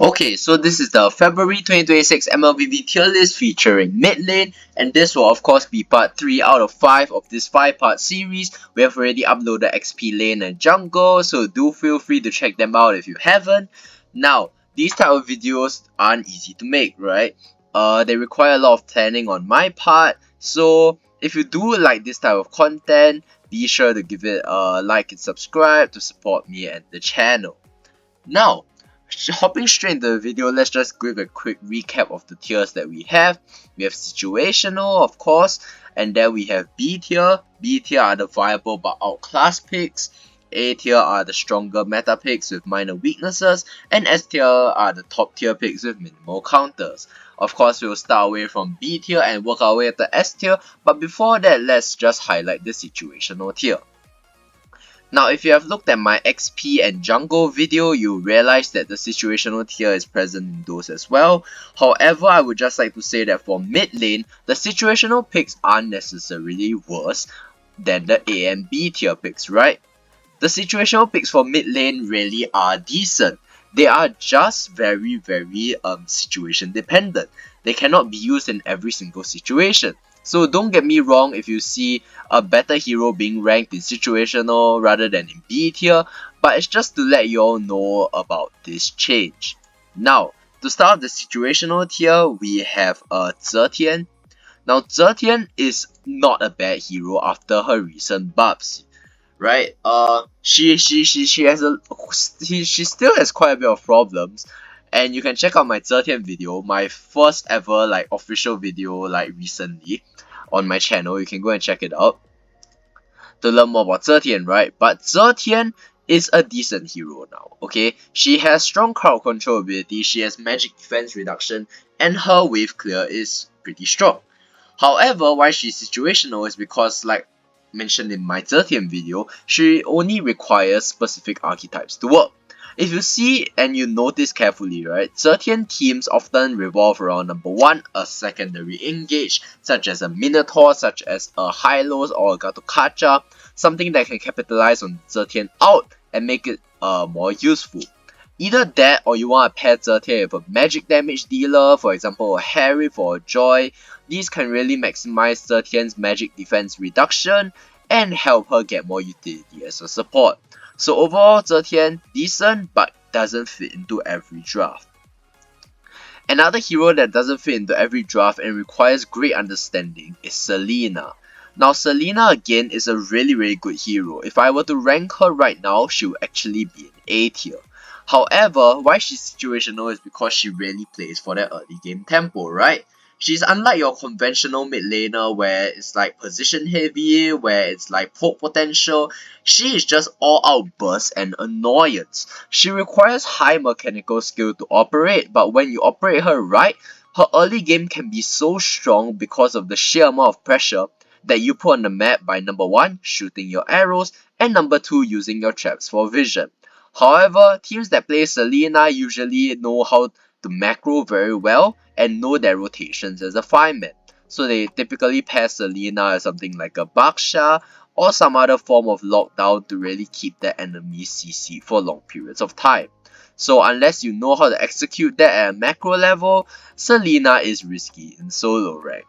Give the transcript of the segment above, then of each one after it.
Okay, so this is the February 2026 MLBB Tier List featuring mid lane, and this will of course be part 3 out of 5 of this 5-part series. We have already uploaded XP lane and jungle, so do feel free to check them out if you haven't. Now, these type of videos aren't easy to make, right? They require a lot of planning on my part, so if you do like this type of content, be sure to give it a like and subscribe to support me and the channel. Now, hopping straight into the video, let's just give a quick recap of the tiers that we have. We have situational, of course, and then we have B tier. B tier are the viable but outclassed picks. A tier are the stronger meta picks with minor weaknesses, and S tier are the top tier picks with minimal counters. Of course, we'll start away from B tier and work our way at the S tier, but before that, let's just highlight the situational tier. Now, if you have looked at my XP and jungle video, you realize that the situational tier is present in those as well. However, I would just like to say that for mid lane, the situational picks aren't necessarily worse than the A and B tier picks, right? The situational picks for mid lane really are decent. They are just very situation dependent. They cannot be used in every single situation. So don't get me wrong if you see a better hero being ranked in situational rather than in B tier, but it's just to let you all know about this change. Now, to start the situational tier, we have Zetian. Now, Zetian is not a bad hero after her recent buffs, right? She still has quite a bit of problems, and you can check out my Zetian video, my first ever like official video like recently on my channel. You can go and check it out to learn more about Zetian, right? But Zetian is a decent hero now, okay? She has strong crowd control ability, she has magic defense reduction, and her wave clear is pretty strong. However, why she's situational is because, like mentioned in my Zetian video, she only requires specific archetypes to work. If you see and you notice carefully, right, Zetian teams often revolve around number 1, a secondary engage, such as a Minotaur, such as a Hylos or a Gatokacha, something that can capitalize on Zetian out and make it more useful. Either that or you want to pair Zetian with a magic damage dealer, for example a Harif or a Joy. These can really maximize Zetian's magic defense reduction and help her get more utility as a support. So overall, Zetian decent but doesn't fit into every draft. Another hero that doesn't fit into every draft and requires great understanding is Selena. Now Selena again is a really good hero. If I were to rank her right now, she would actually be an A tier. However, why she's situational is because she really plays for that early game tempo, right? She's unlike your conventional mid laner where it's like position heavy, where it's like poke potential. She is just all out burst and annoyance. She requires high mechanical skill to operate, but when you operate her right, her early game can be so strong because of the sheer amount of pressure that you put on the map by number 1, shooting your arrows, and number 2, using your traps for vision. However, teams that play Selena usually know how to macro very well and know their rotations as a fireman. So they typically pair Selena as something like a Baksha or some other form of lockdown to really keep their enemy CC for long periods of time. So unless you know how to execute that at a macro level, Selena is risky in solo rank.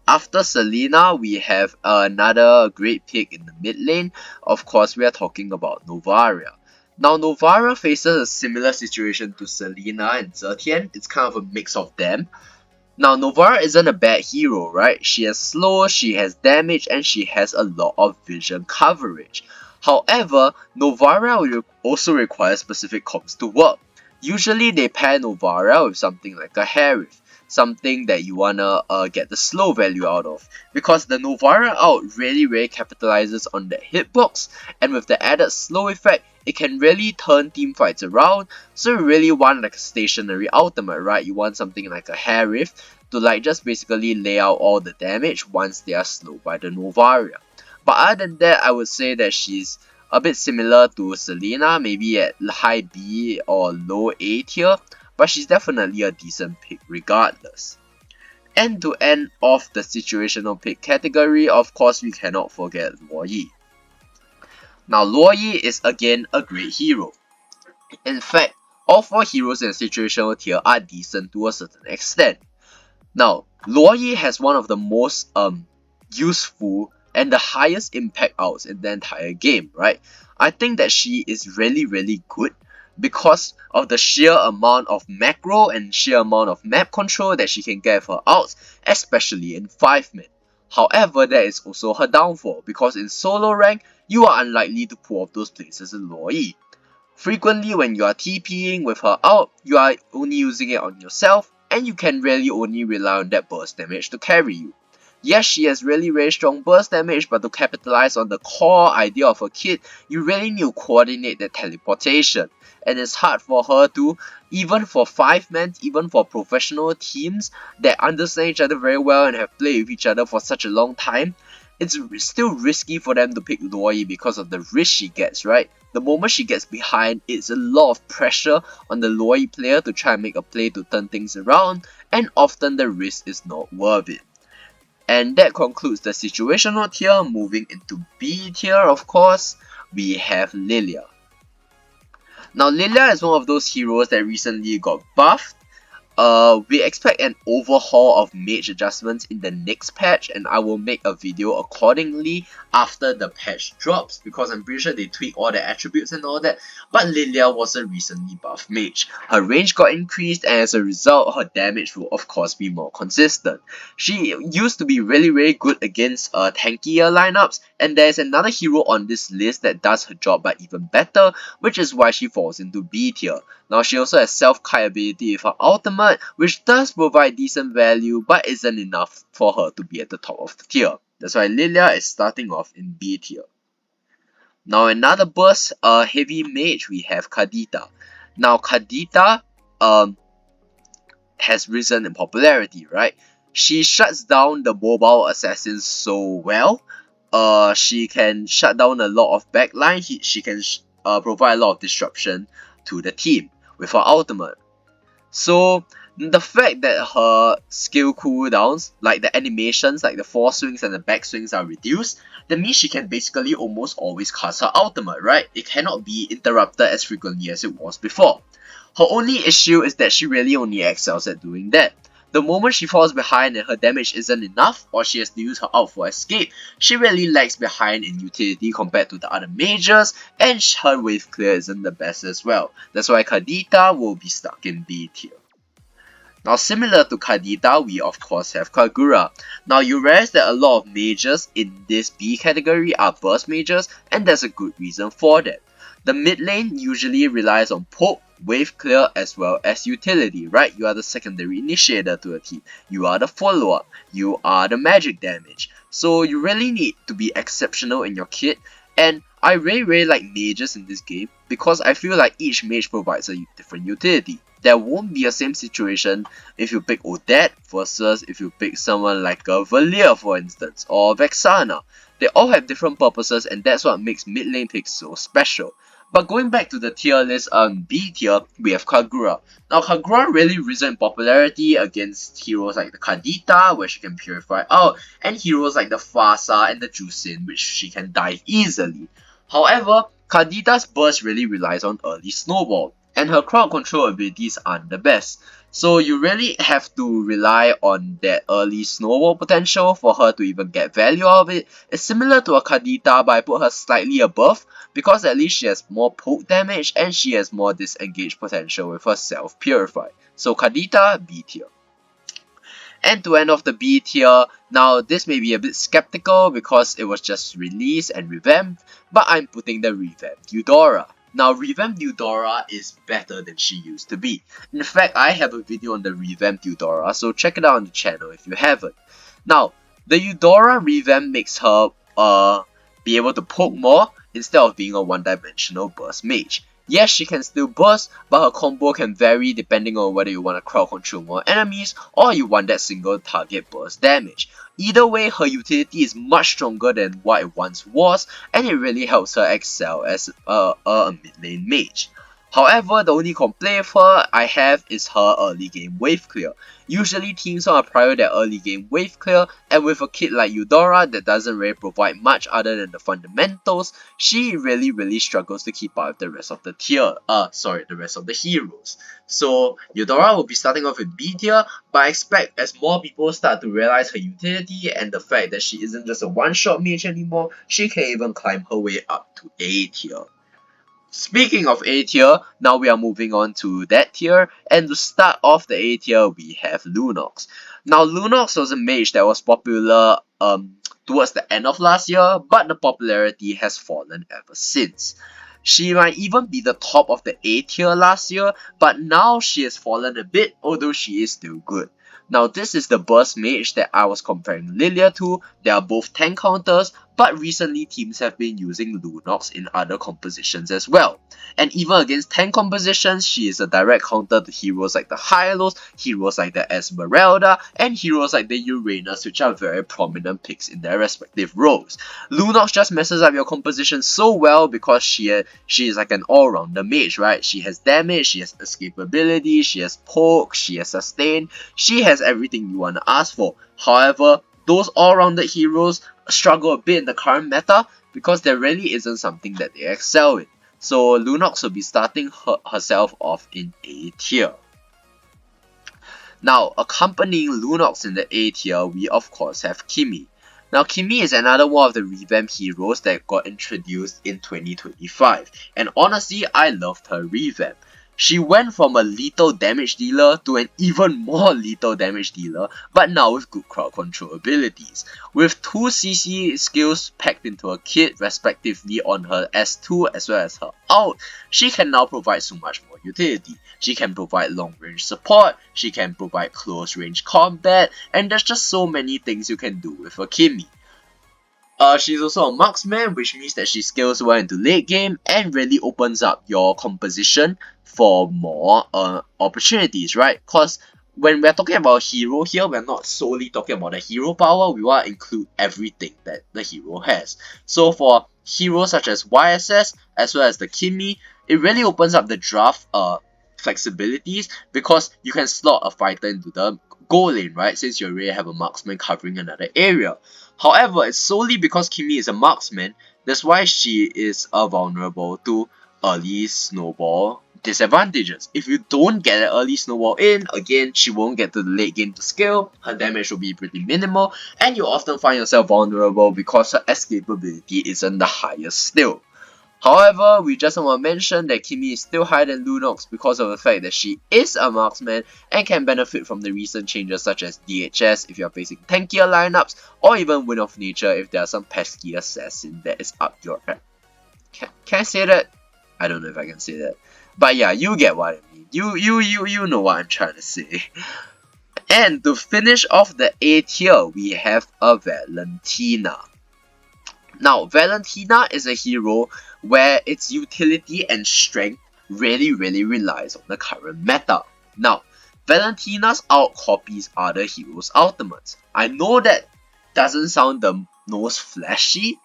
After Selena, we have another great pick in the mid lane. Of course, we are talking about Novaria. Now, Novaria faces a similar situation to Selena and Zetian. It's kind of a mix of them. Now, Novaria isn't a bad hero, right? She has slow, she has damage, and she has a lot of vision coverage. However, Novaria also requires specific comps to work. Usually, they pair Novaria with something like a Harith, something that you wanna get the slow value out of, because the Novaria out really capitalizes on the hitbox, and with the added slow effect, it can really turn team fights around. So you really want like a stationary ultimate, right? You want something like a Harith to like just basically lay out all the damage once they are slowed by the Novaria. But other than that, I would say that she's a bit similar to Selena, maybe at high B or low A tier, but she's definitely a decent pick regardless. And to end off the situational pick category, of course we cannot forget Luo Yi. Now Luo Yi is again a great hero. In fact, All 4 heroes in the situational tier are decent to a certain extent. Now, Luo Yi has one of the most useful and the highest impact outs in the entire game, right? I think that she is really good because of the sheer amount of macro and sheer amount of map control that she can get with her outs, especially in 5-man. However, that is also her downfall, because in solo rank, you are unlikely to pull off those places in Luo Yi. Frequently when you are TPing with her out, you are only using it on yourself, and you can really only rely on that burst damage to carry you. Yes, she has really strong burst damage, but to capitalize on the core idea of her kit, you really need to coordinate that teleportation. And it's hard for her to, even for 5-man, even for professional teams that understand each other very well and have played with each other for such a long time, it's still risky for them to pick Luo Yi because of the risk she gets, right? The moment she gets behind, it's a lot of pressure on the Luo Yi player to try and make a play to turn things around, and often the risk is not worth it. And that concludes the situational tier. Moving into B tier, of course, we have Lilia. Now, Lilia is one of those heroes that recently got buffed. We expect an overhaul of mage adjustments in the next patch, and I will make a video accordingly after the patch drops, because I'm pretty sure they tweak all the attributes and all that. But Lilia was a recently buffed mage. Her range got increased, and as a result, her damage will of course be more consistent. She used to be really good against tankier lineups, and there's another hero on this list that does her job but even better, which is why she falls into B tier. Now, she also has self-kite ability with her ultimate, which does provide decent value but isn't enough for her to be at the top of the tier. That's why Lilia is starting off in B tier. Now, another burst heavy mage, we have Kadita. Now, Kadita has risen in popularity, right? She shuts down the mobile assassins so well. She can shut down a lot of backline. She can provide a lot of disruption to the team with her ultimate. So the fact that her skill cooldowns, like the animations, like the forward swings and the back swings, are reduced, that means she can basically almost always cast her ultimate, right? It cannot be interrupted as frequently as it was before. Her only issue is that she really only excels at doing that. The moment she falls behind and her damage isn't enough, or she has to use her ult for escape, she really lags behind in utility compared to the other mages, and her wave clear isn't the best as well. That's why Kadita will be stuck in B tier. Now, similar to Kadita, we of course have Kagura. Now, you realize that a lot of mages in this B category are burst mages, and there's a good reason for that. The mid lane usually relies on poke, wave clear, as well as utility, right? You are the secondary initiator to a team. You are the follow-up. You are the magic damage. So you really need to be exceptional in your kit. And I really like mages in this game, because I feel like each mage provides a different utility. There won't be a same situation if you pick Odette versus if you pick someone like a Valir, for instance, or Vexana. They all have different purposes, and that's what makes mid lane picks so special. But going back to the tier list, B tier, we have Kagura. Now, Kagura really risen in popularity against heroes like the Kadita, where she can purify out, and heroes like the Fasa and the Jusin, which she can dive easily. However, Kadita's burst really relies on early snowball, and her crowd control abilities aren't the best. So you really have to rely on that early snowball potential for her to even get value out of it. It's similar to a Kadita, but I put her slightly above, because at least she has more poke damage and she has more disengage potential with her self-purify. So Kadita, B tier. And to end off the B tier, now this may be a bit skeptical because it was just released and revamped, but I'm putting the revamped Eudora. Now, revamped Eudora is better than she used to be. In fact, I have a video on the revamped Eudora, so check it out on the channel if you haven't. Now, the Eudora revamp makes her be able to poke more instead of being a one-dimensional burst mage. Yes, she can still burst, but her combo can vary depending on whether you want to crowd control more enemies or you want that single target burst damage. Either way, her utility is much stronger than what it once was, and it really helps her excel as a mid lane mage. However, the only complaint with her I have is her early game wave clear. Usually teams want to prior their early game wave clear, and with a kid like Eudora that doesn't really provide much other than the fundamentals, she really struggles to keep up with the rest of the the rest of the heroes. So Eudora will be starting off with B tier, but I expect as more people start to realize her utility and the fact that she isn't just a one-shot mage anymore, she can even climb her way up to A tier. Speaking of A tier, now we are moving on to that tier, and to start off the A tier, we have Lunox. Now, Lunox was a mage that was popular towards the end of last year, but the popularity has fallen ever since. She might even be the top of the A tier last year, but now she has fallen a bit, although she is still good. Now, this is the burst mage that I was comparing Lilia to. They are both tank counters, but recently teams have been using Lunox in other compositions as well. And even against tank compositions, she is a direct counter to heroes like the Hylos, heroes like the Esmeralda, and heroes like the Uranus, which are very prominent picks in their respective roles. Lunox just messes up your composition so well because she is like an all-rounder mage, right? She has damage, she has escapability, she has poke, she has sustain, she has everything you want to ask for. However, those all-rounded heroes struggle a bit in the current meta because there really isn't something that they excel in. So Lunox will be starting herself off in A tier. Now, accompanying Lunox in the A tier, we of course have Kimi. Now, Kimi is another one of the revamped heroes that got introduced in 2025, and honestly, I loved her revamp. She went from a lethal damage dealer to an even more lethal damage dealer, but now with good crowd control abilities. With 2 CC skills packed into a kit respectively on her S2 as well as her ult, she can now provide so much more utility. She can provide long range support, she can provide close range combat, and there's just so many things you can do with a Kimi. She's also a marksman, which means that she scales well into late game and really opens up your composition for more opportunities, right? Because when we're talking about a hero here, we're not solely talking about the hero power, we want to include everything that the hero has. So for heroes such as YSS as well as the Kimi, it really opens up the draft flexibilities because you can slot a fighter into the goal lane, right? Since you already have a marksman covering another area. However, it's solely because Kimi is a marksman, that's why she is vulnerable to early snowball disadvantages. If you don't get an early snowball in, again, she won't get to the late game to scale, her damage will be pretty minimal, and you often find yourself vulnerable because her escapability isn't the highest still. However, we just want to mention that Kimi is still higher than Lunox because of the fact that she is a marksman and can benefit from the recent changes such as DHS if you are facing tankier lineups, or even Wind of Nature if there are some pesky assassin that is up your alley. Can I say that? I don't know if I can say that. But yeah, you get what I mean. You know what I'm trying to say. And to finish off the A tier, we have a Valentina. Now, Valentina is a hero where its utility and strength really relies on the current meta. Now, Valentina's ult copies other heroes' ultimates. I know that doesn't sound the most flashy,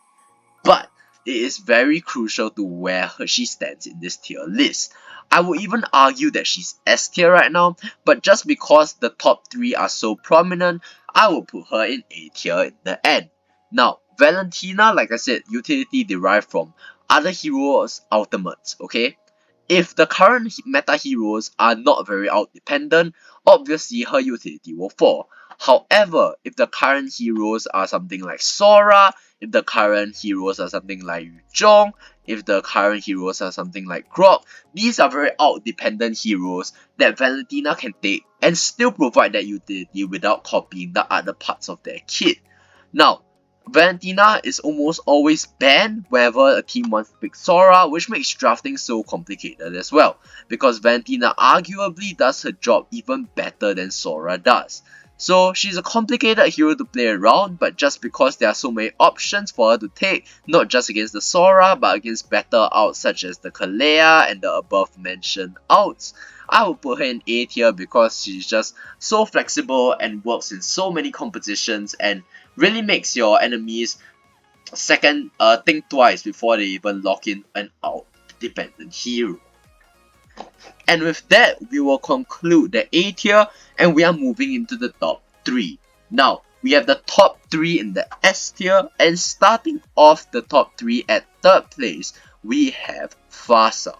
but it is very crucial to where she stands in this tier list. I would even argue that she's S tier right now, but just because the top 3 are so prominent, I will put her in A tier in the end. Now, Valentina, like I said, utility derived from other heroes' ultimates, okay? If the current meta heroes are not very out dependent, obviously her utility will fall. However, if the current heroes are something like Sora, if the current heroes are something like Yu Zhong, if the current heroes are something like Grok, these are very out dependent heroes that Valentina can take and still provide that utility without copying the other parts of their kit. Now, Valentina is almost always banned whenever a team wants to pick Sora, which makes drafting so complicated as well, because Valentina arguably does her job even better than Sora does. So she's a complicated hero to play around, but just because there are so many options for her to take, not just against the Sora, but against better outs such as the Kalea and the above mentioned outs, I will put her in A tier because she's just so flexible and works in so many competitions and really makes your enemies think twice before they even lock in an out dependent hero. And with that, we will conclude the A tier and we are moving into the top 3. Now, we have the top 3 in the S tier, and starting off the top 3 at 3rd place, we have Fasa.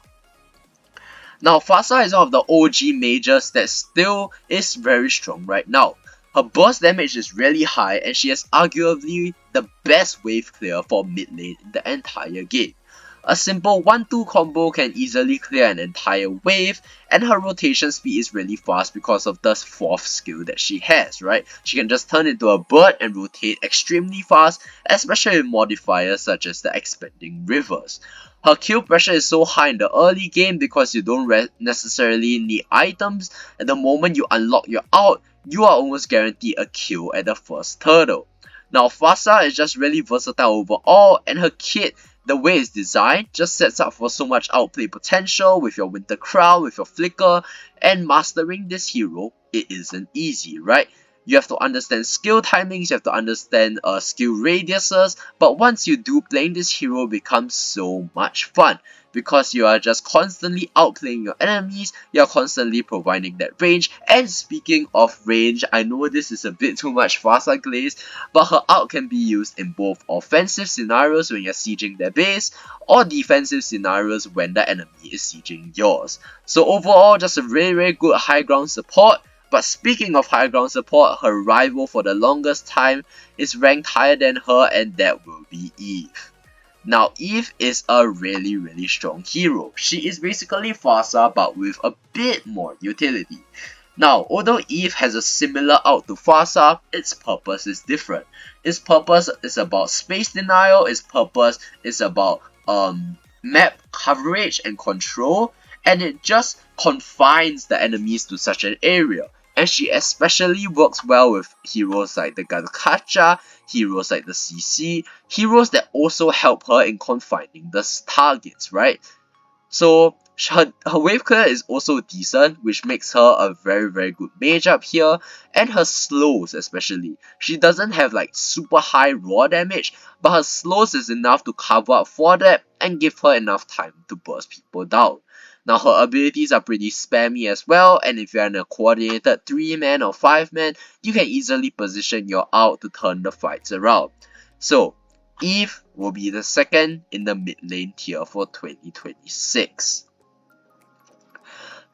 Now, Fasa is one of the OG mages that still is very strong right now. Her burst damage is really high and she is arguably the best wave clear for mid lane in the entire game. A simple 1-2 combo can easily clear an entire wave, and her rotation speed is really fast because of the 4th skill that she has, right? She can just turn into a bird and rotate extremely fast, especially with modifiers such as the expanding rivers. Her kill pressure is so high in the early game because you don't necessarily need items, and the moment you unlock your ult, you are almost guaranteed a kill at the first turtle. Now, Fasa is just really versatile overall, and her kit, the way it's designed, just sets up for so much outplay potential with your Winter Crown, with your Flicker, and mastering this hero, it isn't easy, right? You have to understand skill timings, you have to understand skill radiuses, but once you do, playing this hero becomes so much fun because you are just constantly outplaying your enemies, you are constantly providing that range. And speaking of range, I know this is a bit too much Fasa glaze, but her ult can be used in both offensive scenarios when you're sieging their base, or defensive scenarios when the enemy is sieging yours. So overall, just a very good high ground support. But speaking of high ground support, her rival for the longest time is ranked higher than her, and that will be Eve. Now, Eve is a really strong hero. She is basically Fasa but with a bit more utility. Now, although Eve has a similar ult to Fasa, its purpose is different. Its purpose is about space denial, its purpose is about map coverage and control, and it just confines the enemies to such an area. And she especially works well with heroes like the Garukacha, heroes like the CC, heroes that also help her in confining the targets, right? So her wave clear is also decent, which makes her a very good mage up here, and her slows especially. She doesn't have like super high raw damage, but her slows is enough to cover up for that and give her enough time to burst people down. Now, her abilities are pretty spammy as well, and if you're in a coordinated 3-man or 5-man, you can easily position your ult to turn the fights around. So, Eve will be the second in the mid lane tier for 2026.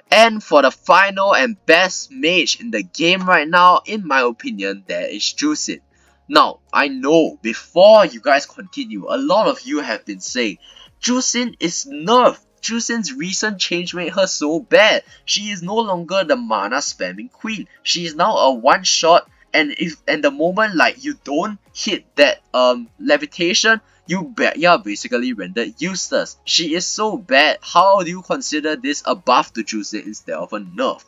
And for the final and best mage in the game right now, in my opinion, there is Jusin. Now, I know before you guys continue, a lot of you have been saying, Jusin is nerfed. Jusin's recent change made her so bad. She is no longer the mana spamming queen. She is now a one-shot, and the moment like you don't hit that levitation, you are basically rendered useless. She is so bad. How do you consider this a buff to Jusin instead of a nerf?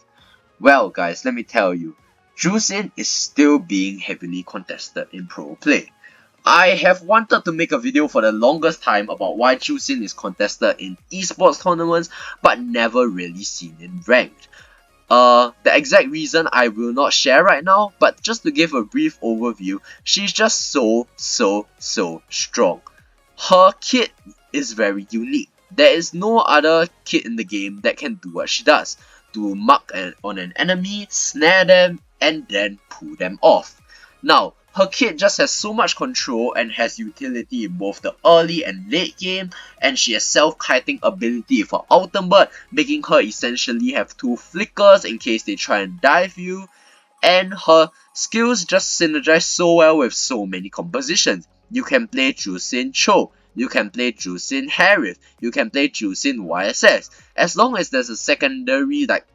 Well guys, let me tell you, Jusin is still being heavily contested in pro play. I have wanted to make a video for the longest time about why Jusin is contested in esports tournaments but never really seen in ranked. The exact reason I will not share right now, but just to give a brief overview, she's just so strong. Her kit is very unique. There is no other kit in the game that can do what she does. To mark on an enemy, snare them, and then pull them off. Now, her kit just has so much control and has utility in both the early and late game, and she has self-kiting ability for ultimate, making her essentially have 2 flickers in case they try and dive you, and her skills just synergize so well with so many compositions. You can play Jusin Cho, you can play Jusin Harith, you can play Jusin YSS. As long as there's a secondary like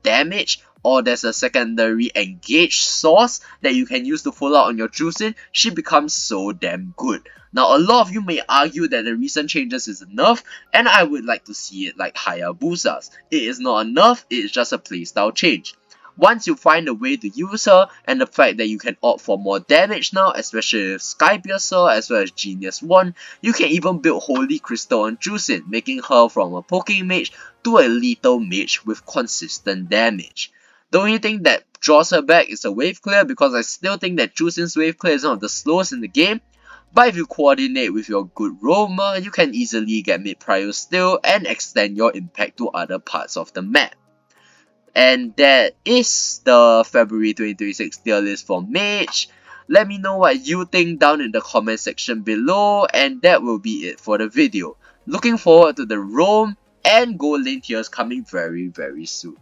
damage, or there's a secondary engage source that you can use to follow up on your Jusin, she becomes so damn good. Now, a lot of you may argue that the recent changes is a nerf, and I would like to see it like Hayabusas. It is not a nerf, it is just a playstyle change. Once you find a way to use her, and the fact that you can opt for more damage now, especially with Skypiercer as well as Genius 1, you can even build Holy Crystal on Jusin, making her from a poking mage to a lethal mage with consistent damage. The only thing that draws her back is a wave clear, because I still think that Jusin's wave clear is one of the slowest in the game, But if you coordinate with your good roamer, you can easily get mid-prio still and extend your impact to other parts of the map. And that is the February 2026 tier list for Mage. Let me know what you think down in the comment section below, and that will be it for the video. Looking forward to the roam and gold lane tiers coming very soon.